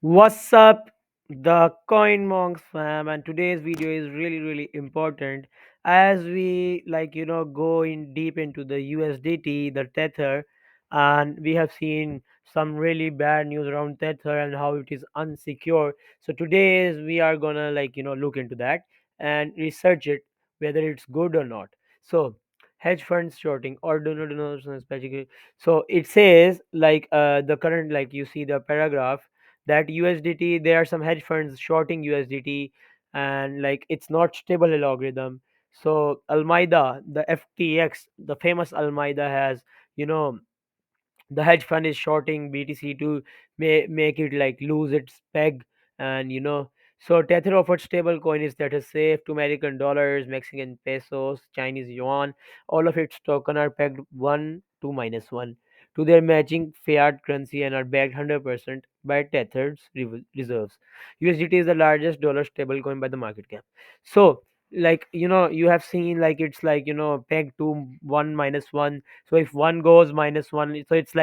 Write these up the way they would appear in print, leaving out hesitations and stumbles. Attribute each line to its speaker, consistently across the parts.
Speaker 1: What's up, the Coinmonks fam? And today's video is really important as we go in deep into the USDT, the Tether, and we have seen some really bad news around Tether and how it is unsecure. So today is we are gonna look into that and research it whether it's good or not. So hedge funds shorting or do not specifically. So it says the current, like you see the paragraph, that USDT, there are some hedge funds shorting USDT, and like it's not stable algorithm. So Almeida, the FTX, the famous Almeida has, you know, the hedge fund is shorting BTC to make it like lose its peg, and so Tether offered stable coins that is safe to American dollars, Mexican pesos, Chinese yuan. All of its token are pegged 1 to -1 to their matching fiat currency and are backed 100% by Tether's reserves. USDT is the largest dollar stable coin by the market cap. So you have seen like it's pegged to 1 - 1. So if one goes -1, so it's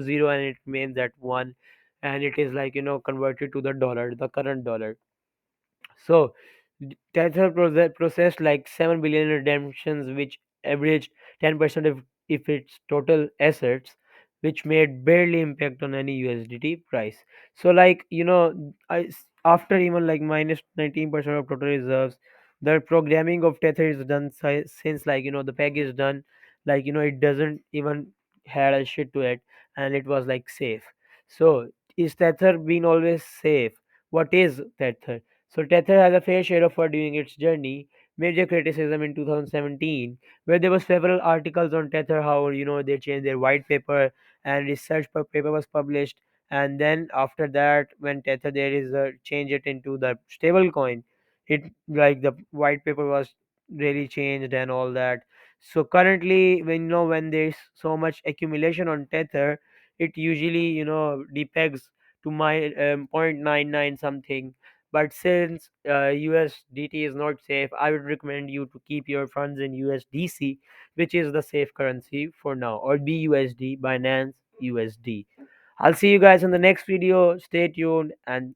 Speaker 1: zero, and it remains at one, and it is converted to the dollar, the current dollar. So Tether processed like 7 billion redemptions, which averaged 10% of if its total assets, which made barely impact on any USDT price. So after even like minus 19% of total reserves, the programming of Tether is done since the peg is done, it doesn't even had a shit to it, and it was like safe. So is Tether been always safe? What is Tether? So Tether has a fair share of her during its journey. Major criticism in 2017, where there was several articles on Tether, how they changed their white paper and research paper was published, and then after that, when Tether there is a change it into the stable coin, it like the white paper was really changed and all that. So currently, when there's so much accumulation on Tether, it usually depegs to my point 0.99 something. But since USDT is not safe, I would recommend you to keep your funds in USDC, which is the safe currency for now, or BUSD, Binance USD. I'll see you guys in the next video. Stay tuned and